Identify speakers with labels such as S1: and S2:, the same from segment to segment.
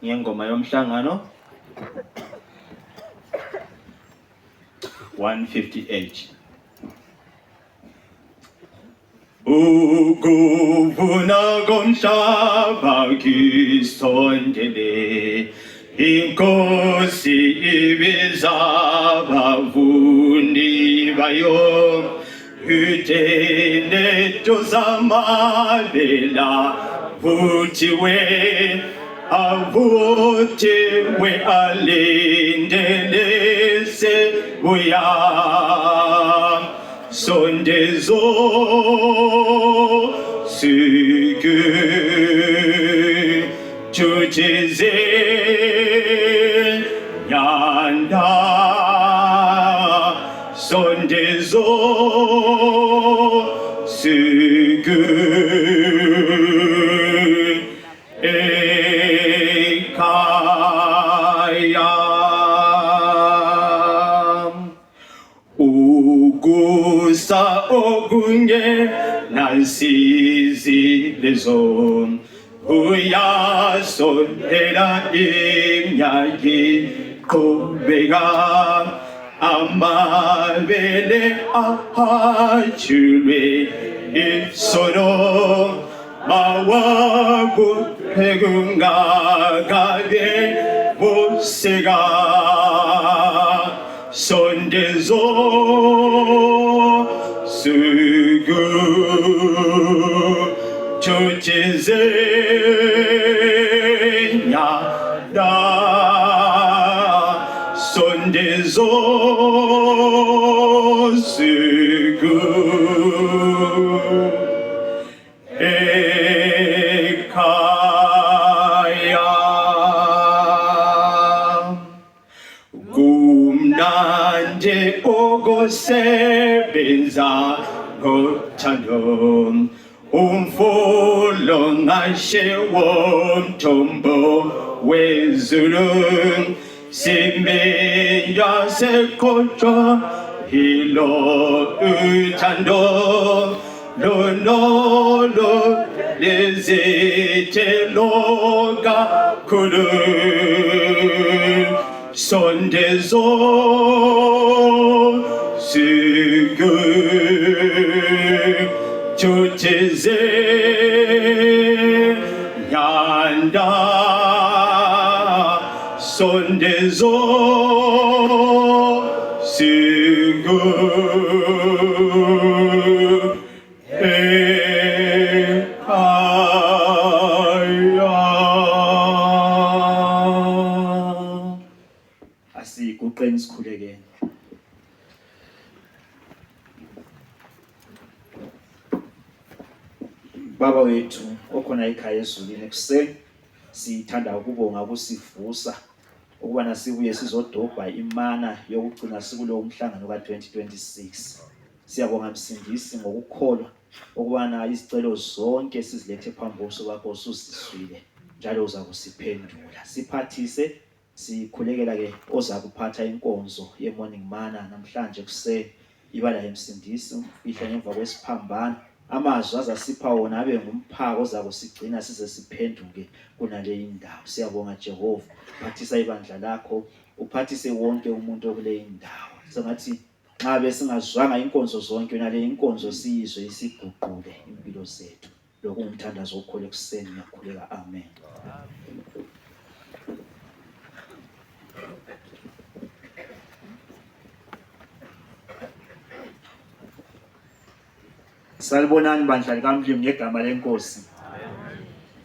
S1: ngengoma yomhlangano 158. Ukuvuna komhlaba kisondele, Inkosi ibiza abavuni bayo, Hütene tuzamalela vutiwe, avutiwe alindelese buya. Sondezo sügü Çuçize yanda Sondezo sügü ekaya Ugusa ogunye nansizi lezo Uya sondera imyagi kubega Amabele ahachule isoro Mawabu pegunga gabe musega Sondezo sügü Çuçize yada Sondezo sügü ekaya Kumnanje ogosebenza ngothandom umfulo ngashe womthombo wezulu simeya sekhotsho hilo uthando lonolo lezithelo kakhulu Sondezo sügü Çuçize yanda Sondezo sügü Asiguqeni sikhulekeni. Baba wethu okhona ekhaya ezulwini ekuseni sithanda ukubonga kusivusa ukubana sibuye sizodobha imana yokugcina sikulowo umhlangano ka2026. Siyabonga Msindisi ngokukholwa ukubana izicelo zonke sizilethe phambi kobuso bakho usuziswile njalo uza kusiphendula. Siphathise sikhulekela ke oza kuphatha inkonzo ye-morning manna namhlanje kuseni ibala eMsindisi umfihla ngemva kwesiphambano. Amazwi azasipha wona abe ngumphako oza kusigcina size siphenduke kunale indawo. Siyabonga Jehova, phathisa ibandla lakho, uphathise wonke umuntu okule indawo. Sengathi nxa besingazwanga inkonzo zonke nale inkonzo siyizwe isiguqule impilo zethu. Lokhu ngumthandazo okhole ekuseni ngiyakhuleka. Amen. Salibonani bandla likaMlimi ngegama lenkosi.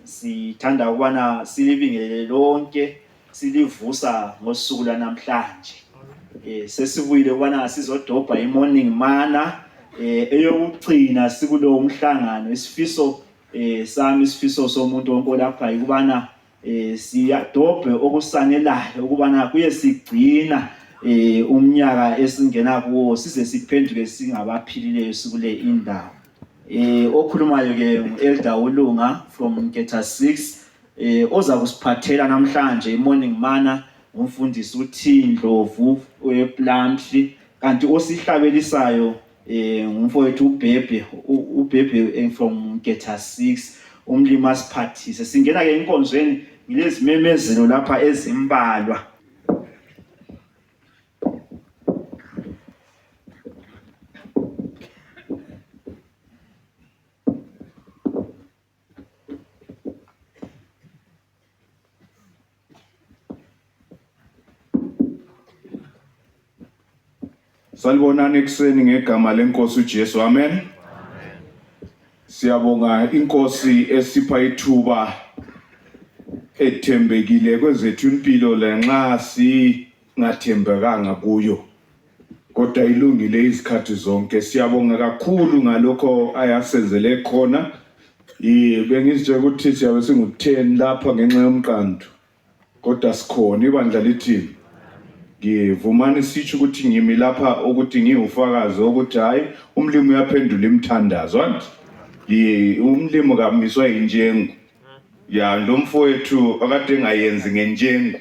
S1: Sithanda ukubana silibingelele lonke silivusa ngosuku lwanamhlanje. Sesibuyile ukubana sizodobha i-morning manna eyokugcina sikulowo umhlangano. Isifiso sami, isifiso somuntu wonke lapha ukubana siyadobhe okusanelayo ukubana kuye sigcina umnyaka esingena kuwo size siphenduke singabaphilileyo sikule indawo. Okhulumayo ke Elder Ulunga from Nketha 6 oza kusiphathela namhlanje i-morning manna umfundisi uThindlovu wePlumtree, kanti osihlabelisayo ngumfowethu uBhebhe from Nketha 6 umlimi asiphathise. Singena ke inkonzweni Yilezimemezelo lapha ezimbalwa.
S2: Salibonani ekuseni ngegama lenkosi uJesu. Amen. Siyabonga inkosi esipha ithuba ethembekile kwezethu impilo lenxa singathembekanga kuyo. Kodwa ilungile izikhathi zonke. Siyabonga kakhulu ngalokho ayasenzele khona. Bengizitshela ukuthi siyabe singu10 lapha ngenxa yomqando. Kodwa sikhona ibandla lithini. Ngivumani sitsho ukuthi ngimi lapha ukuthi ngiwufakazi ukuthi hayi umlimi uyaphendula imthandazo anti umlimi kamiswa injengo ya lo mfowethu akade engayenzi ngenjengo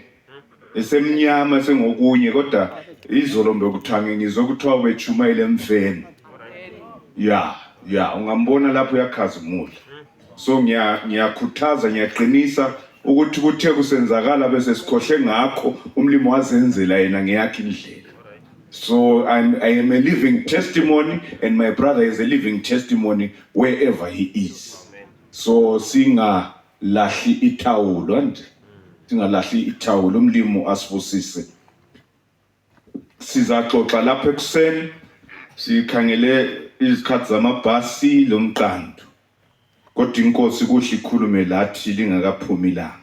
S2: esemnyama sengokunye kodwa izolo bekuthange ngizokuthiwa wetshumayele emfeni ya ungambona lapho uyakhazimula. So ngiyakhuthaza ngiyaqinisa ukuthi kuthe kusenzakala bese sikhohle ngakho umlimi wazenzela yena ngeyakhe indlela. So I am a living testimony and my brother is a living testimony wherever he is. So singalahli ithawulo and singalahli ithawulo umlimi asibusise. Sizaxoxa lapha ekuseni sikhangele izikhathi zamabhasi lomqando. Kodwa inkosi kuhle ikhulume lathi lingakaphumi ilanga.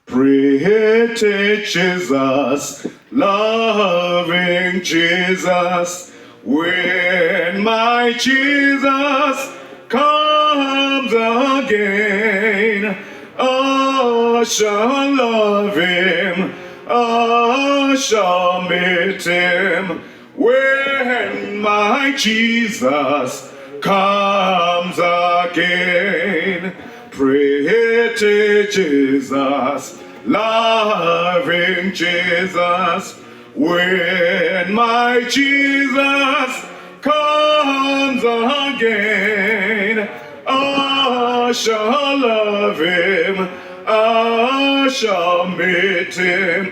S2: Pretty Jesus, loving Jesus, when my Jesus comes again, I shall love him, I shall meet him. When my Jesus comes again, pretty Jesus, loving Jesus, when my Jesus comes again, I shall love him, I shall meet him.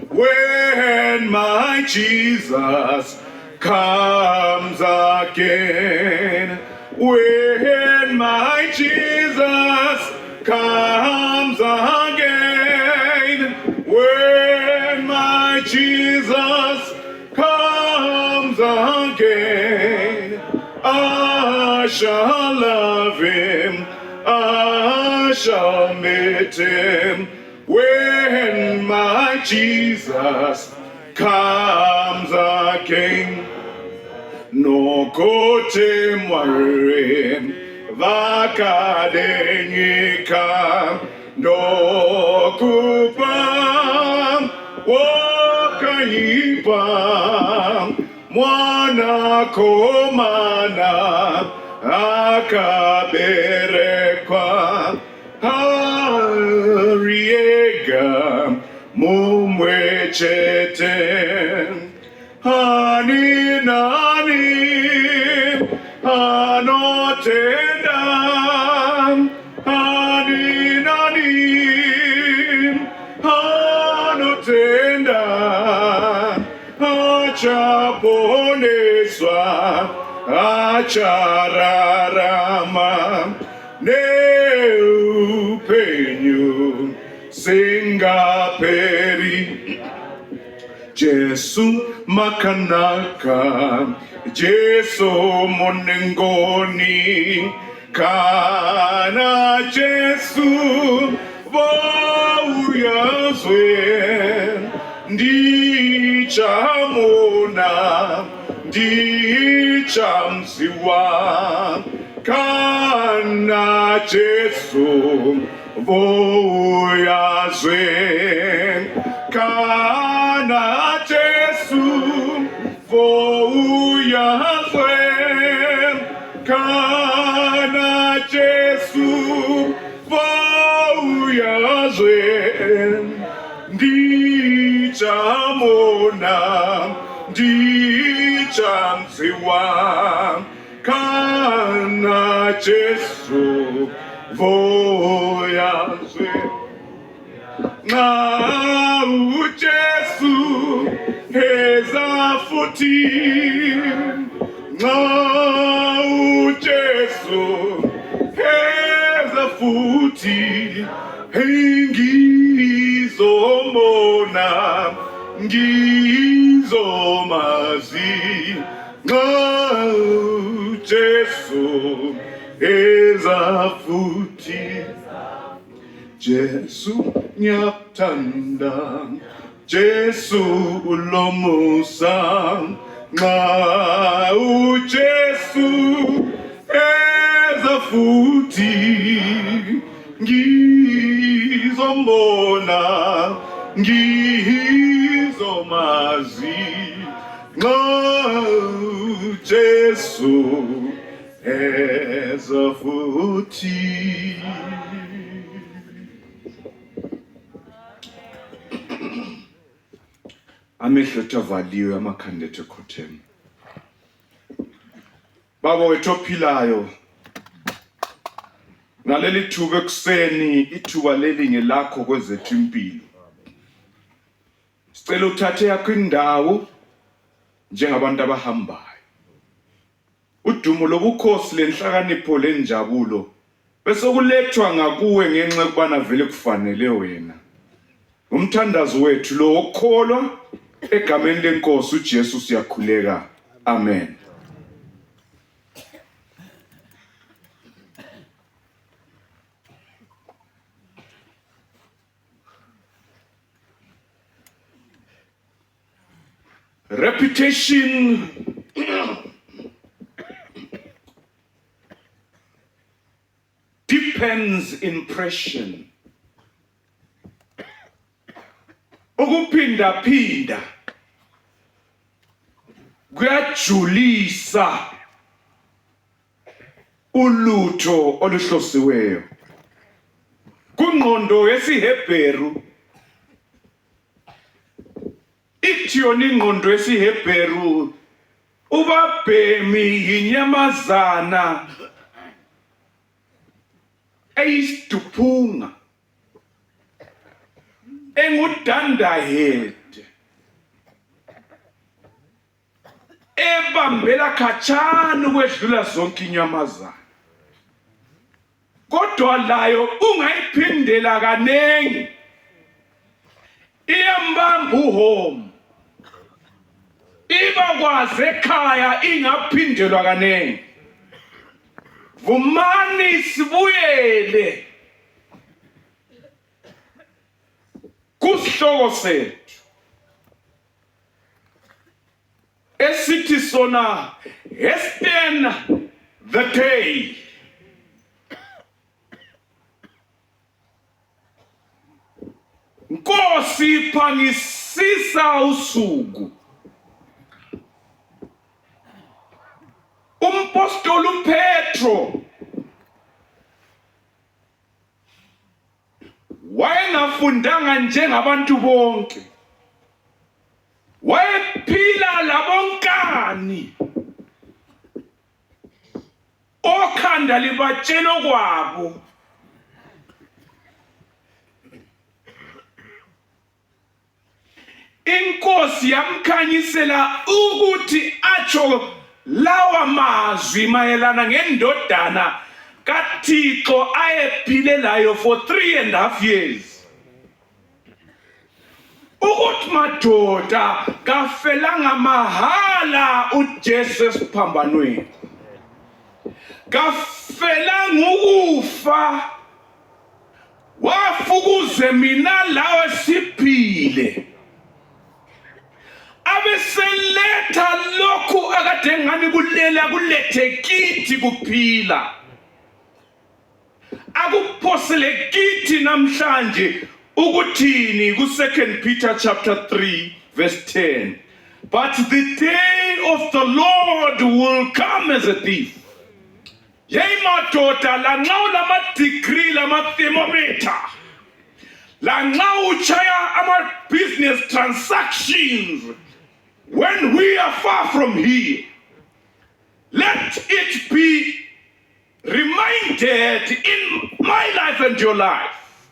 S2: When my Jesus comes again, when my Jesus comes again, when my Jesus comes again, I shall love him, I shall meet him. When my Jesus comes again, no kote mwaren vakadenika no kupam wakayipam mwana komana akaberekwa Ariega mumwechete hani nani anotenda hani nani anotenda achaponeswa achararama Neupenyu singaperi Jesu makanaka Jesu monengoni kana Jesu voyazwe ndichamona ndichamsiwa kana Jesu voyazwe kana Jesu voyazwe kana Jesu voyazwe ndichamona ndichamsiwa kana Jesu voyagwe nxa uJesu eza futhi nxa uJesu eza futhi ngizomona ngizomazi nxa uJesu eza futhi Jesu ngiyakuthanda Jesu ulomusa nxa uJesu eza futhi ngizombona ngizomazi nxa uJesu eza futhi. Amehlo ethu avaliwe, amakhanda ethu ekhotheme. Baba wethu ophilayo, ngaleli thuba ekuseni, ithuba leli ngelakho kwezethu impilo. Sicela uthathe yakho indawo njengabantu abahambayo. Udumo lobukhosi lenhlakanipho lenjabulo bese kulethwa ngakuwe ngenxa yokubana vele kufanele wena. Umthandazo wethu lo okholwa egameni lenkosi uJesu siyakhuleka. Amen. Reputation deepens impression. Ukuphinda phinda kuyajulisa ulutho oluhlosiweyo. Kungqondo yesiHebheru ithi yona ingqondo yesiHebheru ubabhemi yinyamazana eyisiduphunga engudandahede ebambela khatshana ukwedlula zonke inyamazana, kodwa layo ungayiphindela kanengi iyambamba uhomo, ibakwazi ekhaya ingaphindelwa kanengi. Vumani sibuyele kusihloko sethu esithi sona hasten the day. Nkosi phangisisa usuku. Umpostoli uPetro wayengafundanga njengabantu bonke, wayephila labonkani okhanda libatshela kwabo. Inkosi yamkhanyisela ukuthi atsho lawa mazwi mayelana ngendodana kaThixo ayephile layo for 3.5 years. Ukuthi madoda kafelanga mahala uJesu esiphambanweni, kafelanga ukufa, wafukuze mina lawe siphile. Abeseletha lokhu akade ngani kulela kulethe kithi kuphila, akuphosele kithi namhlanje ukuthini ku 2 Peter chapter 3 verse 10. But the day of the Lord will come as a thief. Yey madoda lanxa ulama degree lama thermometer, lanxa uchaya ama business transactions, when we are far from here, let it be reminded in my life and your life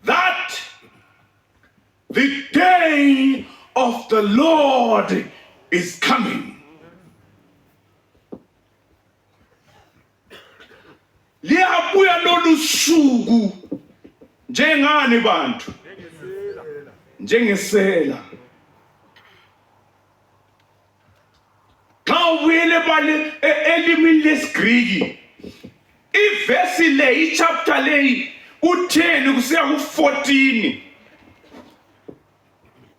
S2: that the day of the Lord is coming. Liyabuya lolu suku njengani bantu? Njengesela. Xa ubuyele bale elimini lesiGriki, ivesi le, ichapter le, u-10 kusiya ku-14,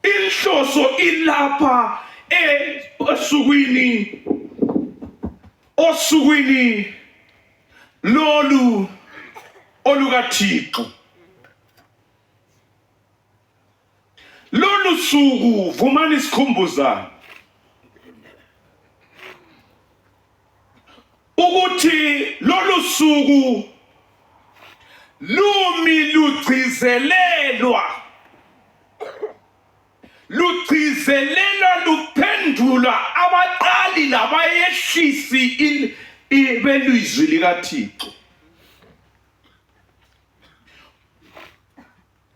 S2: inhloso ilapha osukwini lolu olukaThixo. Lolu suku vumani isikhumbuzane ukuthi lolu suku lumi lugcizelelwa luphendula abaqali labayehlisi belizwi likaThixo.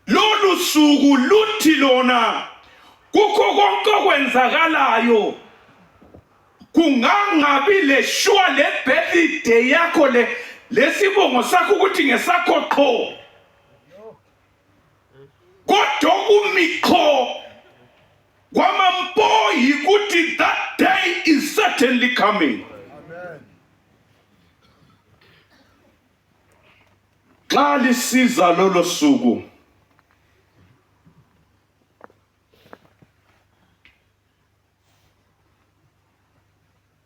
S2: Lolu suku luthi lona kukho konke okwenzakalayo kungangabi le sure le birthday yakho lesibongo sakho ukuthi ngesakho qho, kodwa kumikho kwamampo yikuthi that day is certainly coming. Xa lisiza lolo suku,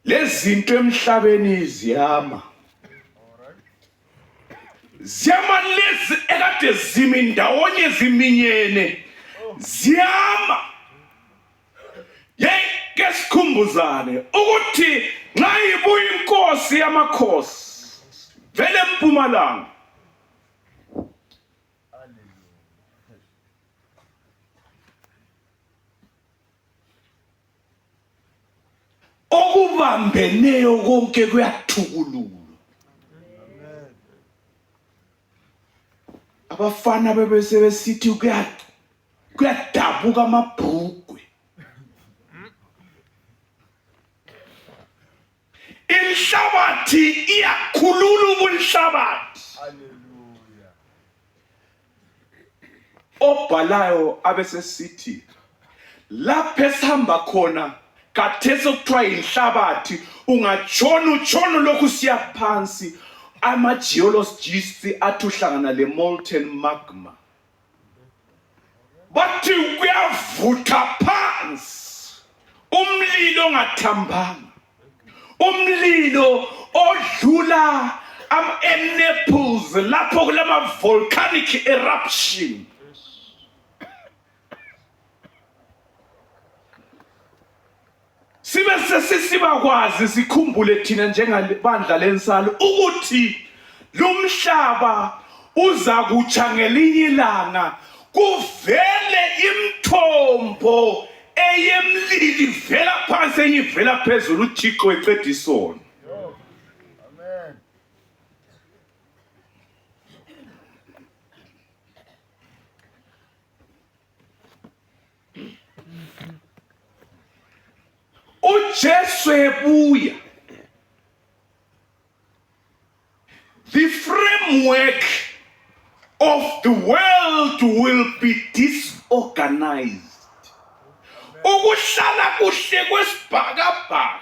S2: lezinto emhlabeni ziyama lezi ekade zimi ndawonye ziminyene ziyama. Ke sikhumbuzane ukuthi nxa ibuya inkosi yamakhosi vele eMpumalanga, okubambeneyo konke kuyathukululwa. Abafana bebese besithi kuyadabuka amabhukwe. Inhlabathi iyakhulula ubunhlabathi.
S3: Hallelujah.
S2: Obhalayo abesesithi lapho esihamba khona kathesi okuthiwa inhlabathi ungatshona lokhu siya phansi, ama-geologists athi uhlangana le molten magma, bathi kuyavutha phansi umlilo ongathambanga, umlilo odlula Naples lapho kulama volcanic eruption. Sibe sesibakwazi sikhumbule thina njengebandla lensalo ukuthi lumhlaba uza kutsha ngelinye ilanga, kuvele imthombo eyemlili vela phansi enye ivela phezulu, uThixo eqeda isono.
S3: Amen.
S2: uJesu ebuya, the framework of the world will be disorganized. Ukuhlala kuhle kwesibhakabhaka,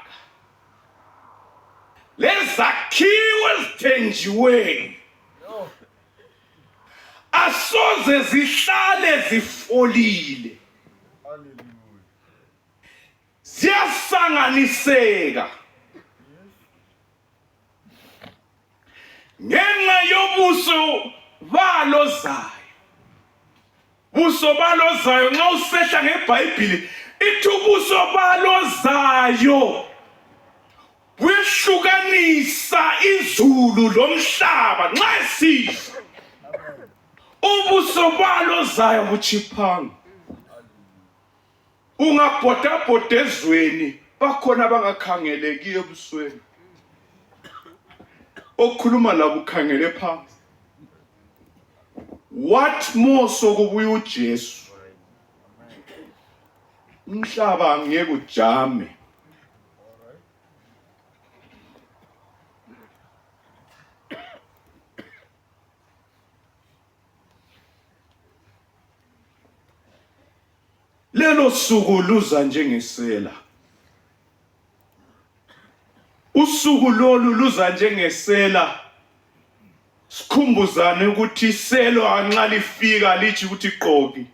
S2: lezakhiwo ezithenjiweyo asoze zihlale zifolile, ziyasanganiseka ngenxa yobuso balo zayo. Buso balo zayo nxa usehla ngeBhayibhili ithi ubuso balo zayo buyehlukanisa izulu lomhlaba nxa esihla. Ubuso balo zayo buchiphanga. Ungabhodabhoda ezweni bakhona bangakhangeleki ebusweni. okhuluma labo ukhangele phansi. What more sokubuya uJesu? Umhlaba ngeke ujame. Lelo suku luza njengesela. Usuku lolu luza njengesela. Sikhumbuzane ukuthi iselo anxa lifika lithi ukuthi qoki.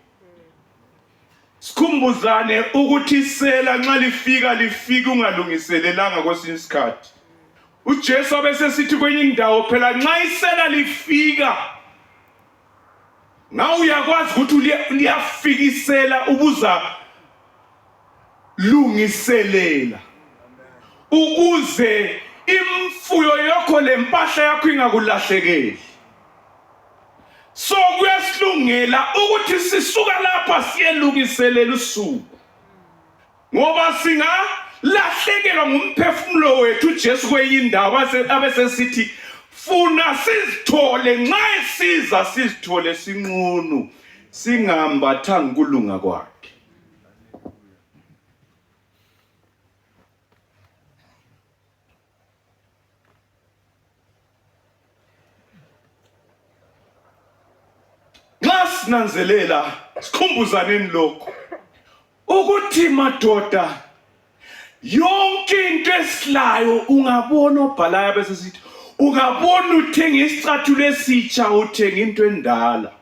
S2: Sikhumbuzane ukuthi isela nxa lifika ungalungiselelanga kwesinye isikhathi. uJesu abesesithi kwenye indawo phela nxa isela lifika na uyakwazi ukuthi liyafikisela ubuza lungiselela ukuze imfuyo yakho lempahla yakho ingakulahlekeli. So kuyasilungela ukuthi sisuka lapha siyelungiselela usuku ngoba singalahlekelwa ngumphefumulo wethu. uJesu kwenye indawo abesesithi funa sizithole nxa esiza sizithole sinqunu singambathanga kulunga kwakhe. Nxa sinanzelela sikhumbuzaneni lokho ukuthi madoda yonke into esilayo ungabona obhalayo bese sithi ungabona uthenga isicathulo esitsha uthenga into endala.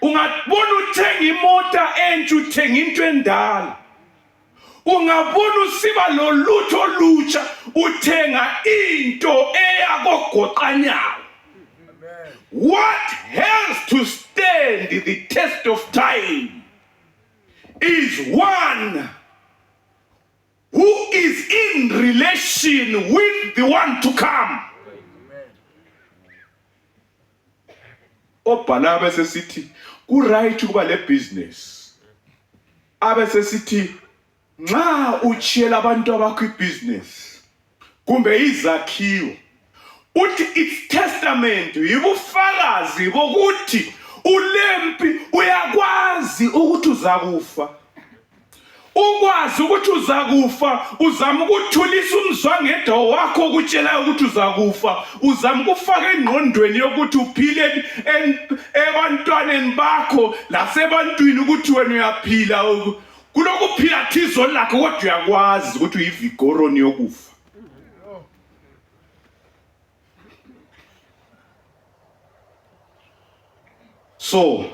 S2: Ungabona uthenga imota entsha uthenga into endala. Ungabona usiba lolutho olutsha uthenga into eyakogoqanyawo. What has to stand the test of time is one who is in relation with the one to come. Obhala abesesithi ku right ukuba le business. Abesesithi nxa uchiyela abantu abakho ibusiness kumbe izakhiwo uthi its testament yibufakazi bokuthi ulempi uyakwazi ukuthi uzakufa. Ukwazi ukuthi uzakufa uzama ukuthulisa umzwangedwa wakho ukutshela ukuthi uzakufa. Uzama ukufaka engqondweni yokuthi uphile ebantwaneni bakho lasebantwini ukuthi wena uyaphila. Kulokuphila thizo lakho kodwa uyakwazi ukuthi uyivigoroni yokufa. So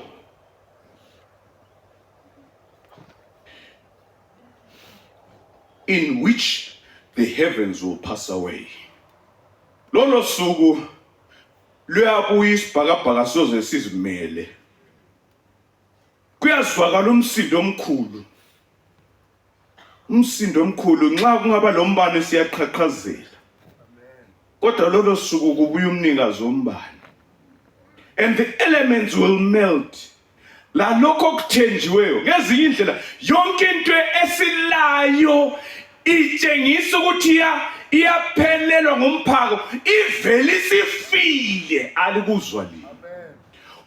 S2: in which the heavens will pass away. Lolo suku luyabuya isibhakabhaka soze sizimele. Kuyazwakala umsindo omkhulu. Umsindo omkhulu nxa kungaba lombane siyaqhaqhazela. Kodwa lolo suku kubuya umnikazi wombane. And the elements will melt. La lokho kuthenjiweyo ngezinye indlela yonke into esilayo itshengisa ukuthi iyaphelelwa ngomphako ivele isifile alikuzwa lini.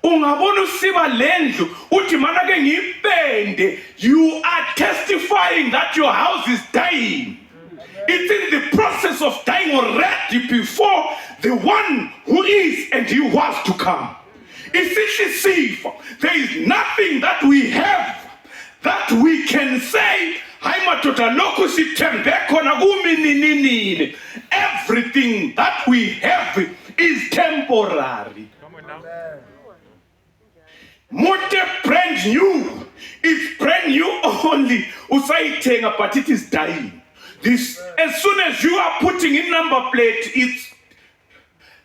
S2: Ungabona usiba lendlu uthi mana ke ngipende. You are testifying that your house is dying. It's in the process of dying already before the one who is and he was to come. There is nothing that we have that we can say, everything that we have is temporary. Mote brand new. It's brand new only. Usaitenga, but it is dying. This, as soon as you are putting in number plate, it's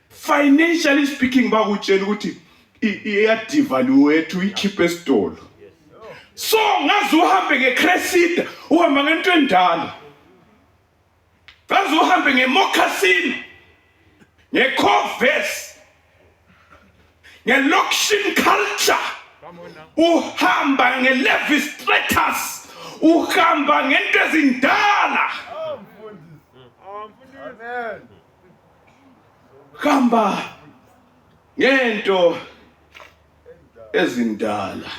S2: financially speaking, devalue to keep a stall. So, ngazi uhambe ngecrescita, uhamba ngento endala. Ngazi uhambe ngemoccasin, ngeConverse, ngeLokshin culture, uhamba ngeLevi's Stratus, uhamba ngento ezindala.
S3: Amen.
S2: hamba ngento ezindala.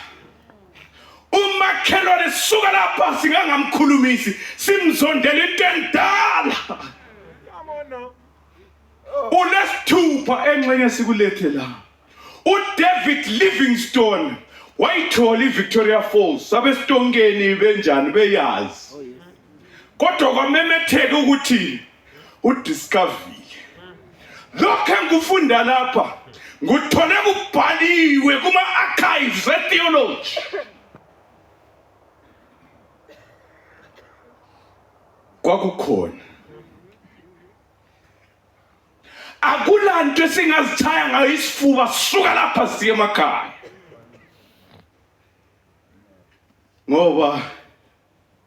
S2: Umakhelwane suka lapha singangamkhulumisi simzondela into endala.
S3: Come on now.
S2: Unesithupha engxenye sikulethe la. uDavid Livingstone wayithola iVictoria Falls sabesitongeni benjani beyazi. Kodwa kwamemetheka ukuthi udiscovery. Lokho engifunda lapha ngithole kubhaliwe kuma-archives e-theology. Kwakukhona akulanto esingazithaya ngayo isifuba suka lapha siye emakhaya. Ngoba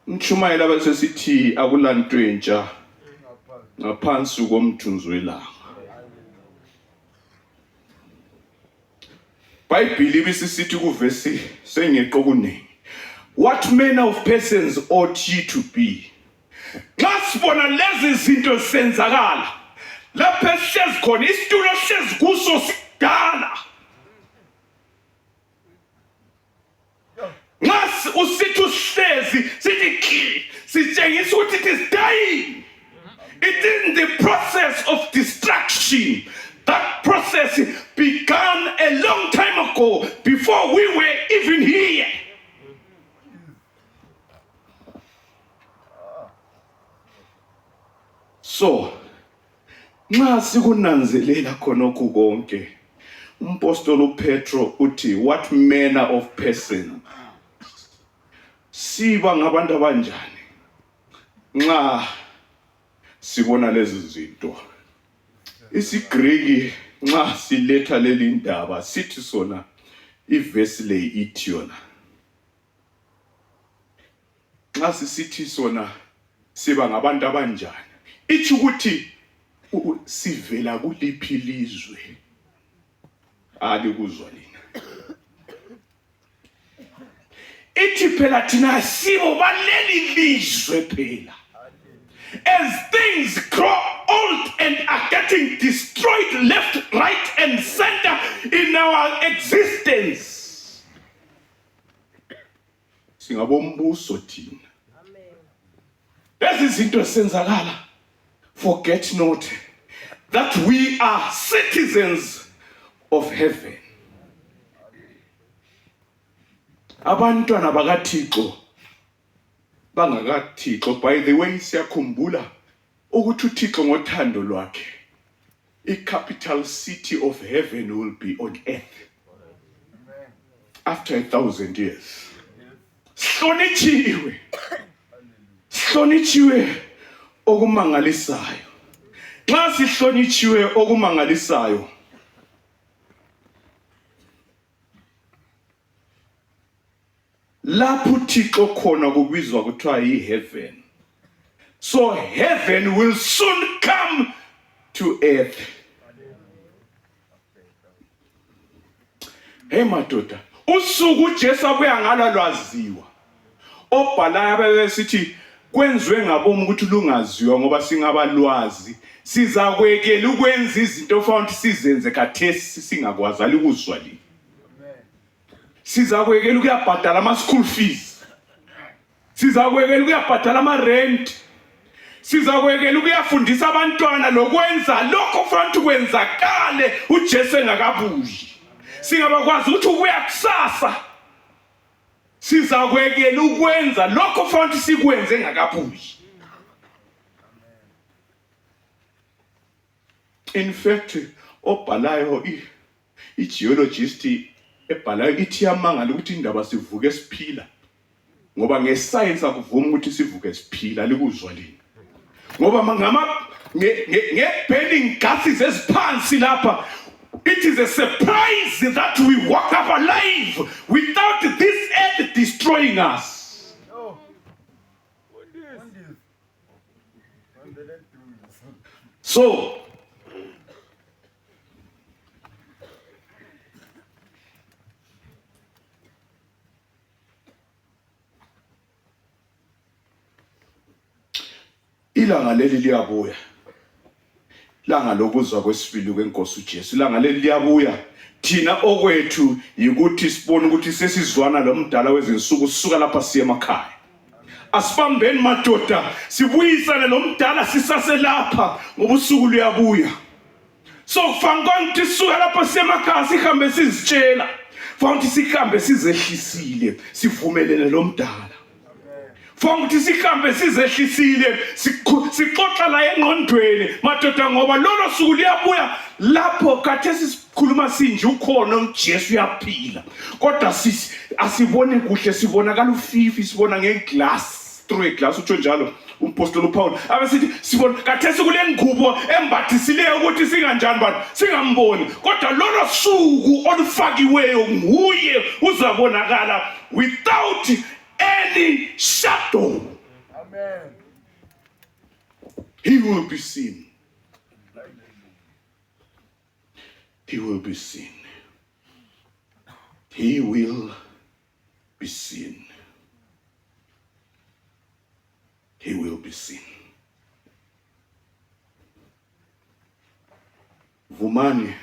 S2: umshumayela bese sithi akulanto entsha ngaphansi komthunzi welanga. Bible ibisithi kuvesi sengeqo kuningi. What manner of persons ought ye to be? Xa sibona lezi zinto senzakala lapha esihlezi khona isitulo esihlezi kuso sidala. Nxa usithi uhlezi sithi sitshengisa ukuthi it is dying. It is in the process of destruction. That process began a long time ago before we were even here. So, nxa sikunanzelela khonokho konke, umpostoli Petro uthi what manner of person siba ngabantu abanjani nxa sibona lezi zinto. IsiGreki nxa siletha leli ndaba sithi sona ivesi le ithi yona. Nxa sisithi sona siba ngabantu abanjani ithi ukuthi sivela kuliphi ilizwe alikuzwa lina. Ithi phela thina sibo baleli lizwe phela. As things grow old and are getting destroyed left, right and center in our existence, singabombuso thina. Lezi zinto senzakala. Forget not that we are citizens of heaven. Abantwana bakaThixo bangakaThixo, by the way siyakhumbula ukuthi uThixo ngothando lwakhe i-capital city of heaven will be on earth after 1,000 years. Hlonitshiwe okumangalisayo. Nxa sihlonitshiwe okumangalisayo, lapho uThixo khona kubizwa kuthiwa yi-heaven. So heaven will soon come to earth. Hey madoda, usuku uJesu abuya ngalo lwaziwa. Obhalayo bebesithi kwenziwe ngabomu ukuthi lungaziwa ngoba singabalwazi sizakwekela ukwenza izinto ofanele sizenze khathesi singakwazi alikuzwa lini. Sizakwekela ukuyabhadala ama-school fees. Sizakwekela ukuyabhadala ama-rent. Sizakwekela ukuyafundisa abantwana lokwenza lokho ofanele kwenzakale uJesu engakabuyi. Singabakwazi ukuthi ubuya kusasa. Sizakwekela ukwenza lokho ofanele sikwenze engakabuyi. In fact, obhalayo i-geologist ebhalayo ithi yamangala ukuthi indaba sivuke siphila. Ngoba ngescience akuvumi ukuthi sivuke siphila alikuzwa lini. Ngoba nge-burning gases eziphansi lapha, it is a surprise that we woke up alive without this earth destroying us.
S3: No.
S2: So, ilanga leli liyabuya. langa lokuzwa kwesibili kwenkosi uJesu langa leli liyabuya thina okwethu yikuthi sibone ukuthi sesizwana lo mdala wezinsuku sisuka lapha siye emakhaya. Asibambeni madoda sibuyisane lo mdala sisaselapha ngoba usuku luyabuya. So kufanele ukuthi sisuka lapha siye emakhaya sihambe sizitshela futhi sihambe sizehlisile sivumelene lo mdala. Futhi sihambe sizehlisile sixoxa la engqondweni madoda ngoba lolo suku liyabuya lapho khathesi sikhuluma sinje ukhona uJesu uyaphila kodwa asibone kuhle sibonakala ufifi sibona ngeglass through a glass utsho njalo umpostoli uPaul abesithi sibona khathesi kule ngubo embathisileyo ukuthi singanjani bantu singamboni kodwa lolo suku olufakiweyo nguye uzabonakala without any shadow.
S3: Amen.
S2: He will be seen. He will be seen. He will be seen. He will be seen. Vumani.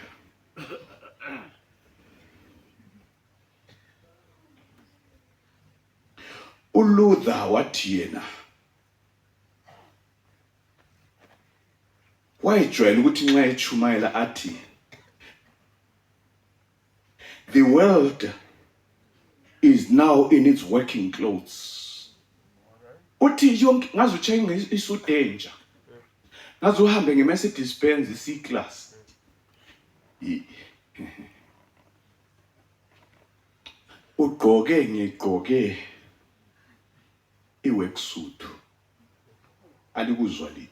S2: uLuther wathi yena wayejwayela ukuthi nxa echumayela athi the world is now in its working clothes. Uthi yonke ngaze uthenga isuit entsha. Ngaze uhambe ngeMercedes Benz C-Class. Ugqoke ngigqoke iworksuit. Alikuzwa li.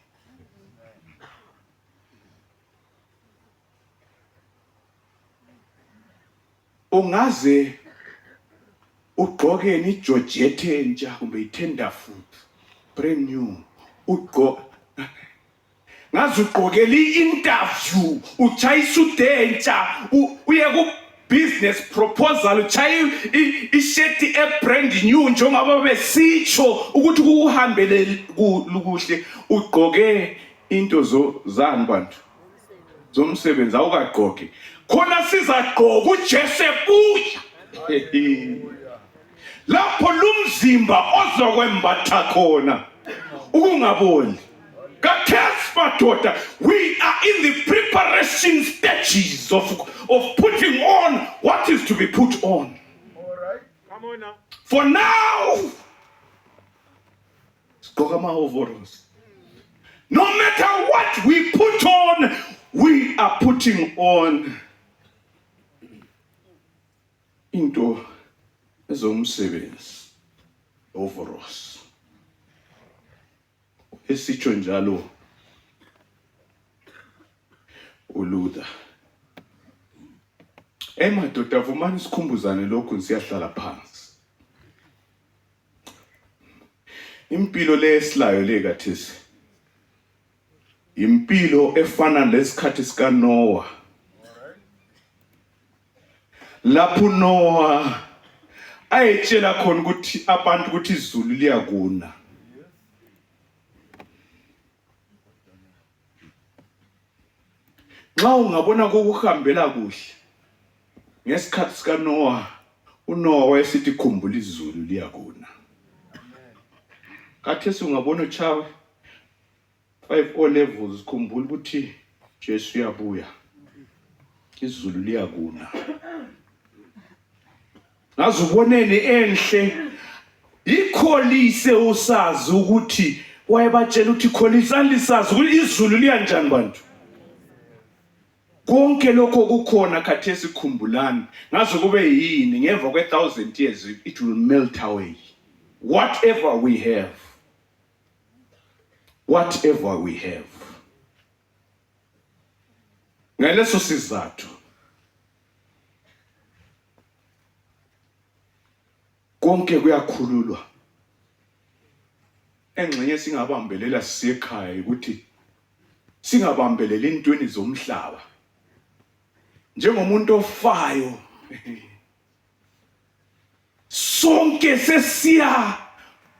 S2: Ungaze ugqoke ni Georgette entsha kumbe iTenderfoot brand new ugqoke ngaze ugqokela i-interview uchayisa udentsha uye ku business proposal uchaye i-shirt e-brand new njengoba besitsho ukuthi kuhambele kuhle ugqoke into zani bantu zomsebenzi awukagqoke khona sizagqoka uJesu ebuya lapho lumzimba ozokwembatha khona ukungaboni kakhesi madoda we are in the preparation stages of putting on what is to be put on.
S3: All right, come on now.
S2: For now sigqoka ama-overalls. No matter what we put on, we are putting on into ezomsebenzi overalls. Esitsho njalo uLuther. Madoda vumani sikhumbuzane lokhu siyahlala phansi. Impilo lesilayo le kathesi. Impilo efana lesikhathi sika Noah. Lapho Noah ayetshela khona ukuthi abantu ukuthi izulu liyakuna. Nxa ungabona kokuhambela kuhle ngesikhathi sika Noah, uNoah wayesithi khumbula izulu liyakuna. Kathesi ungabona uchawe 5 O levels khumbula ukuthi Jesu uyabuya. Izulu liyakuna. Ngazubonene enhle ikholise usazi ukuthi wayebatshela ukuthi kholisa lisazi ukuthi izulu liyanjani bantu. Konke lokho kukhona khathesi khumbulani ngaze kube yini ngemva kwe1000 years it will melt away. Whatever we have. Whatever we have. Ngaleso sizathu konke kuyakhululwa. Engxenye singabambelela sisekhaya ukuthi singabambelela intweni zomhlaba. Njengomuntu ofayo sonke sesiya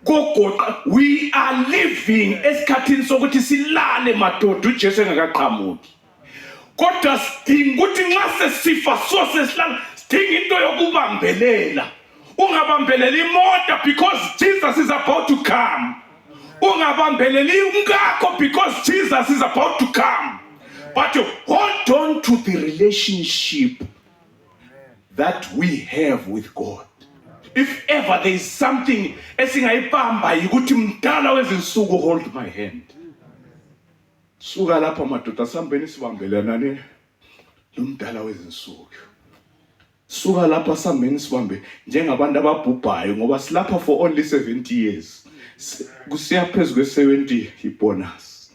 S2: kogoqa we are living esikhathini sokuthi silale madoda uJesu engakaqhamuki. Kodwa sidinga ukuthi nxa sesifa sosihlala sidinga into yokubambelela. Ungabambeleli imoto because Jesus is about to come. Ungabambeleli umkakho because Jesus is about to come. But you hold on to the relationship that we have with God. If ever there is something esingayibamba yikuthi mdala wezinsuku hold my hand. Suka lapha madoda sambeni sibambelana nomdala wezinsuku. Suka lapha sambeni sibambe njengabantu ababhubhayo ngoba silapha for only 70 years. Kusiya phezulu kwe-70 ibonus.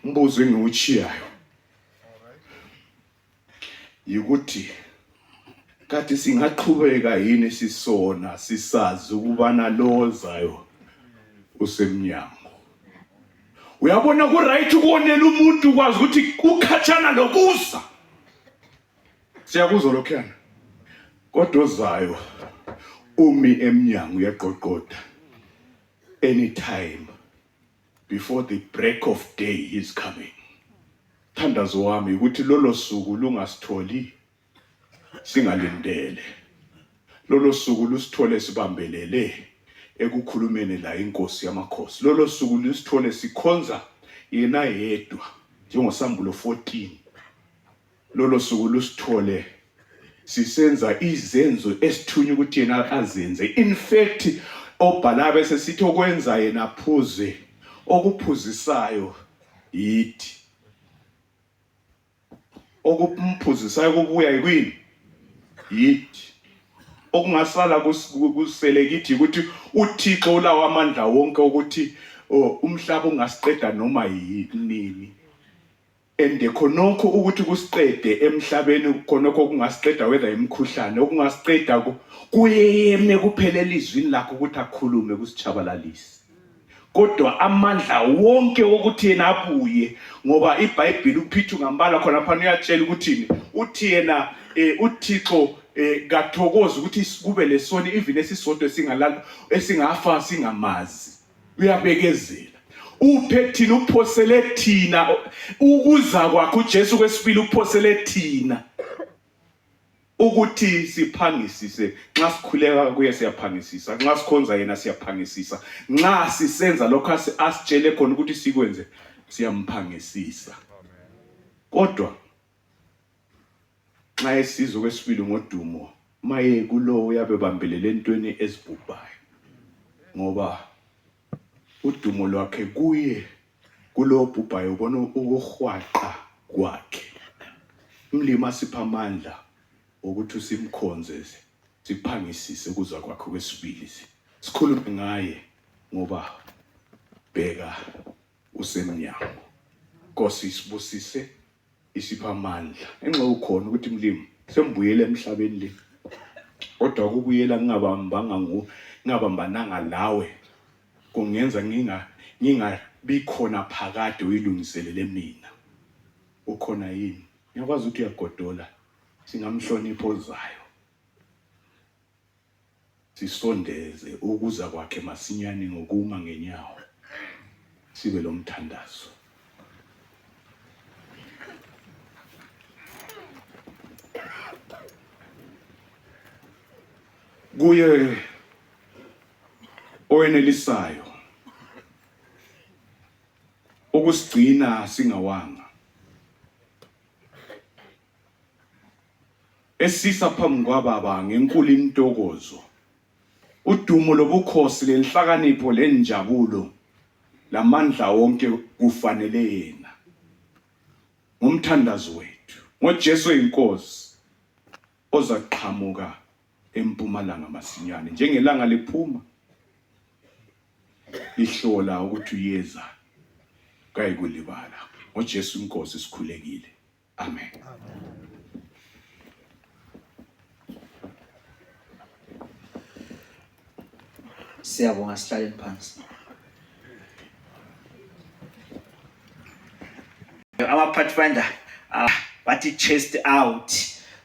S2: Mbuzo engiwuchiyayo yikuthi kathi singaqhubeka yini sisona sisazi ukubana lozayo usemnyango. Uyabona ku right ukubonela umuntu kwazi ukuthi ukhatshana lokuza. Siyakuzwa lokhana. Kodwa ozayo umi emnyango uyaqoqoda. Anytime before the break of day is coming. Thandazo wami ukuthi lolo suku lungasitholi singalindele. Lolo suku lusithole sibambelele ekukhulumeni la inkosi yamakhosi. Lolo suku lusithole sikhonza yena yedwa njengoSambulo 14. Lolo suku lusithole sisenza izenzo esithunywa ukuthi yena azenze. In fact obhala bese sithi okwenza yena phuze okuphuzisayo yithi. Okumphuzisayo kubuya yini? Yithi. Okungasala kusele kithi ukuthi uThixo ulawa amandla wonke ukuthi umhlaba ungasiqeda noma yini. Ende khonokho ukuthi kusiqede emhlabeni khonokho kungasiqeda whether imikhuhlane okungasiqeda kuyeme kuphelela izwini lakho ukuthi akhulume kusichabalalise. Kodwa amandla wonke wokuthi yena abuye ngoba iBhayibheli uPeter ngambala khona phana uyatshela ukuthi uthi yena uThixo kathokoza ukuthi kube lesoni even esisodwa singalala esingafa singamazi. Uyabekezela. Uphe thina uphosele thina ukuza kwakhe uJesu kwesibili uphosele thina ukuthi siphangisise nxa sikhuleka kuye siyaphangisisa nxa sikhonza yena siyaphangisisa nxa sisenza lokho asitshele khona ukuthi sikwenze siyamphangisisa. Kodwa nxa esizwe kwesibili ngodumo maye kulo uyabe bambelele entweni ezibhubhayo ngoba udumo lwakhe kuye kulo bhubhayo ubona ukuhwaqa kwakhe. Umlima sipha amandla ukuthi simkhonze siphangisise ukuza kwakhe kwesibili sikhulume ngaye ngoba bheka usemnyango. Nkosi sibusise isipha amandla enxa ukhona ukuthi mlimi sembuyele emhlabeni le kodwa ukubuyela ngingabambananga lawe kungenza ngingabi khona phakade uyilungiselele mina. Ukhona yini? Ngiyakwazi ukuthi uyagodola singamhlonipha ozayo. Sisondeze ukuza kwakhe masinyane ngokuma ngenyawo. Sibe lomthandazo. Kuye owenelisayo ukusigcina singawanga. Esisa phambi kwababa ngenkulu intokozo. Udumo lobukhosi lenhlakanipho lenjabulo lamandla wonke kufanele yena. Ngomthandazo wethu ngoJesu inkosi ozaqhamuka empumalanga masinyane njengelanga liphuma ihlola ukuthi uyeza kayikulibala. ngoJesu inkosi sikhulekile. Amen.
S1: Siyabonga sihlaleni phansi. Ama-pathfinder bathi chest out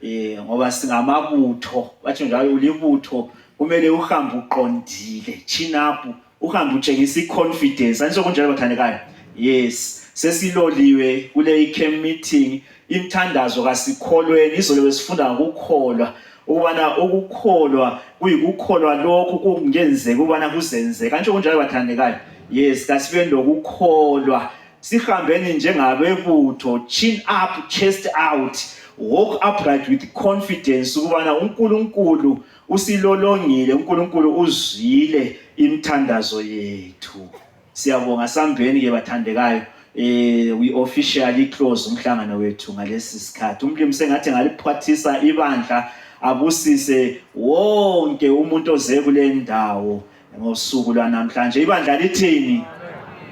S1: ngoba singamabutho bathi njalo ulibutho kumele uhambe uqondile, chin up, uhambe utshengisa iconfidence. Anisokunjalo bathandekayo? Yes, sesiloliwe kule camp meeting, imthandazo kasikholweni, izolo besifunda ngokukholwa, ukubana ukukholwa kuyikukholwa lokhu kungenzeka ukubana kuzenzeka. Anisokunjalo bathandekayo? Yes, kasibe lokukholwa. Sihambeni njengabebutho, chin up, chest out, walk upright with confidence ukubana uNkulunkulu usilolongile, uNkulunkulu uzwile imthandazo yethu. Siyabonga sambeni ke bathandekayo. We officially close umhlangano wethu ngalesi sikhathi. Umlimi sengathi ngaliphathisa ibandla abusise wonke umuntu oze kule ndawo ngosuku lwanamhlanje. Ibandla lithini?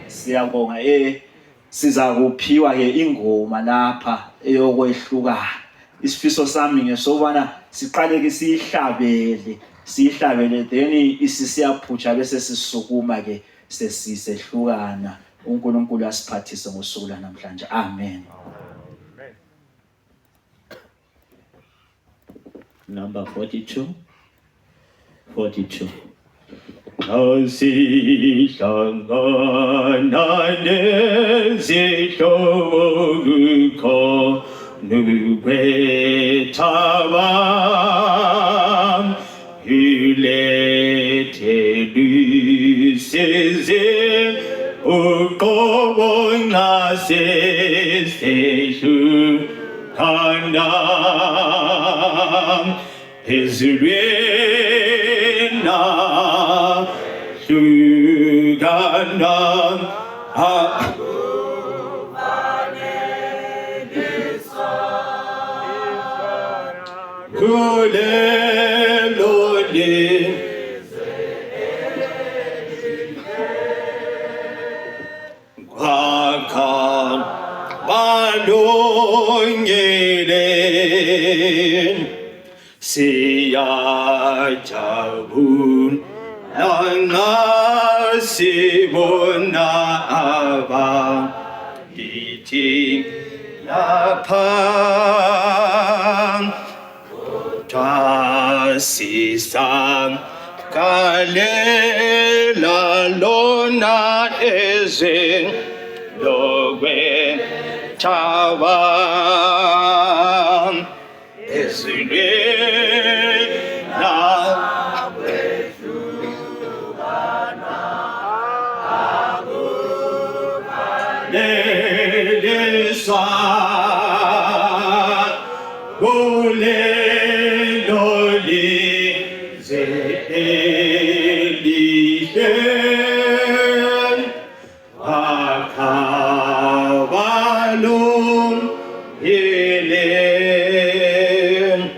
S1: Siyabonga. Siza kuphiwa ke ingoma lapha eyokwehlukana. Isifiso sami ngesokubana siqale ke siyihlabele then isisiyaphutsha bese sisukuma ke sesisehlukana. uNkulunkulu asiphathise ngosuku lanamhlanje. Amen.
S4: Number 42. Nasihlangana nezihlobo nubethaba ilethe lusizi uqobo ngasehlukhana ezulwena hlukana kuleloli kwakha balungile siyajabula sibona abakithi lapha twasisakalela lona ezelokweThaba ezulwena Lelisa kuleloli zeelihle akabalungile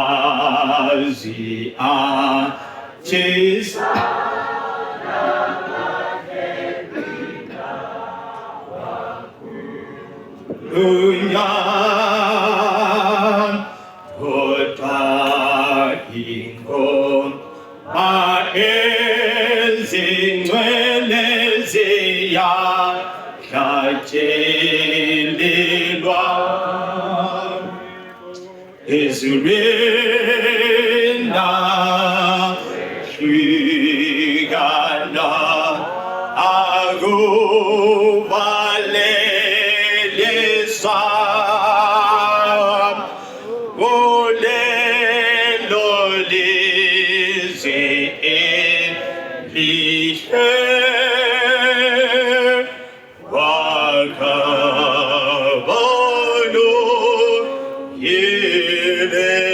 S4: amazi athisa Unyan kota ingoma ezingcwele ziyahlatshelelwa ezulwena hlukana akubalelisa kuleloli zeelihle wakabalungile